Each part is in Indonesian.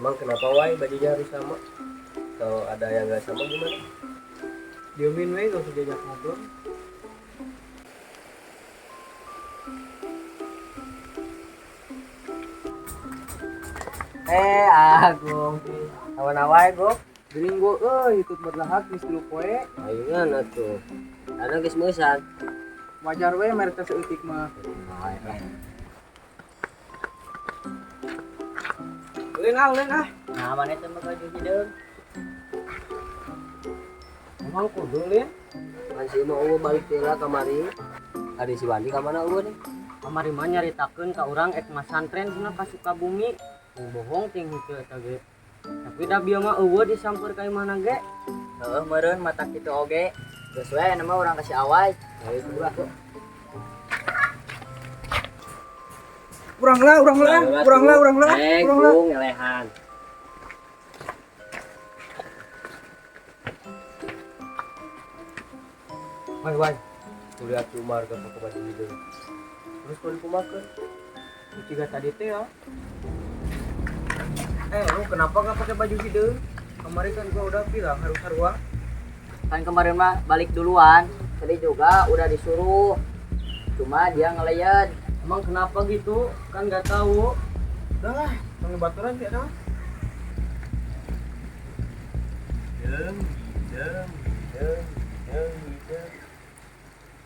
Emang kenapa wai bajunya harus sama? Kalau ada yang nggak sama gimana? Diemin we gak usah diajak ngobrol. Agung. Awan-awan gue. Geuning gua ikut berlahak geus 3 poe. Ayeuna atuh. Ada geus meusan. Wajar we mere teh seutik mah. Ulin ah. Nah, mana teh mah baju hideung. Emang kudu lin. Masih mau eueuh balik heula kamari. Ari si Wandi ka mana eueuh nih? Kamari mah nyaritakeun ka urang ek mas santren cenah ka Sukabumi. Bohong ting henteu eta ge. Tapi da bieu mah eueuh disamper ka imahna ge. Heeh, meureun mata kitu oge. Geus we nama urang kasih awai. Ayo kedua tuh. Urang lah. Gung ngelehan. Wai. Tuh lihat Umar ke baju hideung. Terus pun kumakeun. Ciga tadi teh ya. Lu kenapa gak pakai baju hideung? Kemarin kan gua udah bilang harus sarua. Kan kemarin mah balik duluan. Tadi juga udah disuruh. Cuma dia ngelayat. Emang kenapa gitu? Kan gak tahu. Udah lah, pengibaturan sih ada. Deng.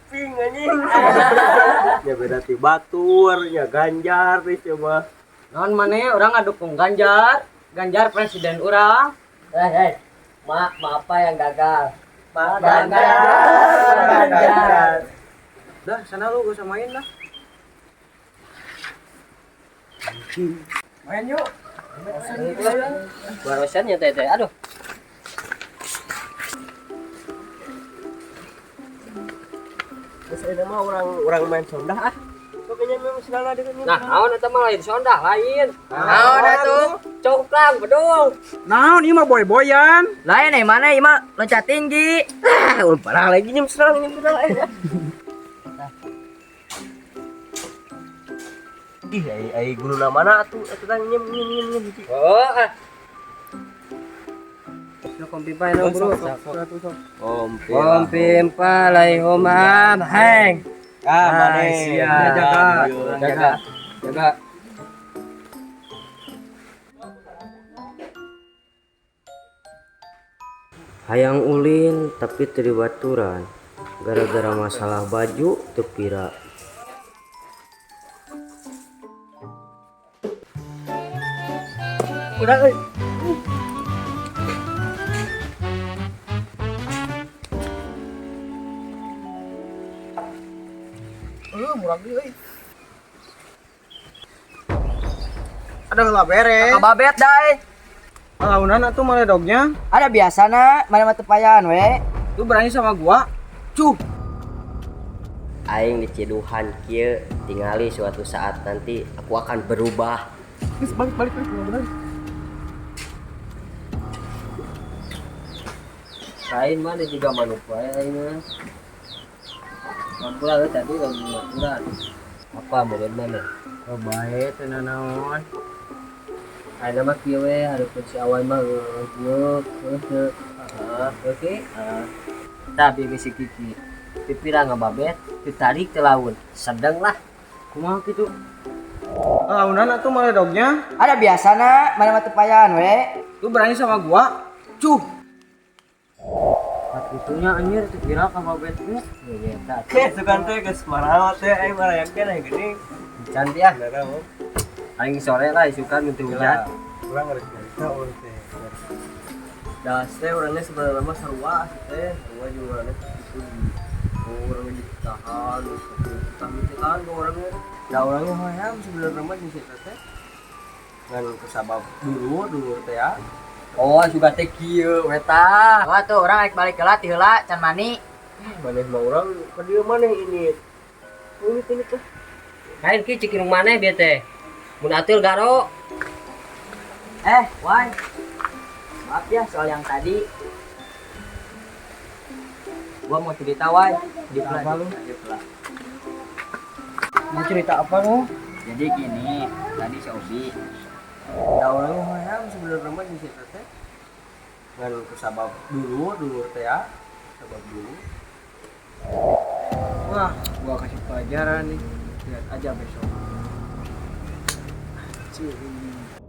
Ping anjing. Ya beda ti batur, ya Ganjar nih coba. Non mana orang ngadukung Ganjar presiden orang. Mak, apa yang gagal? Ganjar. Dah, sana lu gak usah main lah. Main yuk. Barusan ya tete, aduh. Terus ada mah orang main sondah ah. Pokoknya memang segala dengan ini. Nah, naon eta mah lain sondah lain. Naon atuh? Coklang bedung. Naon ieu mah boy-boyan. Lain mana ieu mah loncat tinggi. Ulah parah lagi nyem serang Ih, ai guluna mana atuh? Atuh tang nyem. Oh, Nah, kompimpa no bro. Kompimpa lai homam heng. Jaga. Hayang ulin tapi teribaturan gara-gara masalah baju tepira. Udah Murah deui. Ada lah beres. kababet dai. Alaunan atuh maledognya. Ada biasana mana mah tepayan we. Lu berani sama gua? Cuh. Aing diciduhan kieu tingali suatu saat nanti aku akan berubah. Geus balik bener. Lain mana juga manuk wae aing mah. Mampulah tadi lagi maturan. Apa mobil mana? Oh bae teh naon. Aina mah kieu we hareupeun si awan mah geuk. Oke. Tapi bisi kiki. Pipira ngababet, ditarik ke laut. Sedang lah. Kumaha kitu? Alaunan atuh maledognya. Ada biasana mana mah tepayan we. Lu berani sama gua? Cuh. Itunya anjir kira kababet ge. Ya eta. Sukan teh geus maraot teh aing marayakeun aya geuning. Cantik ah. Bener mah. Aing sore lah isukan mintu hujan. Urang geus cerita urang teh. Das teh urangnya sebenarnya mah sarua teh. Sarua juga urangnya itu orang ditahan, ditahan orangnya. Da orangnya hayam sebenarnya mah di situ teh. Ngan kesabab dulu teh ya. Oh, juga teh kieu eta. Wah tuh orang naik balik heula ti heula can mani. Maneh mah urang ka dieu maneh ini. Ini teh. Kain ki cikirung maneh bieu teh. Mun atul garo. Wai. Maaf ya soal yang tadi. Gua mau cerita wai. Apa lu? Dipla. Mau cerita apa lu? Jadi gini, tadi si Obi Da orangnya hayam sebenarnya mah di situ teh. Ngan kusabab dulu teh ya. Sabab dulu. Wah, gua kasih pelajaran nih. Lihat aja besok. Cih, ini.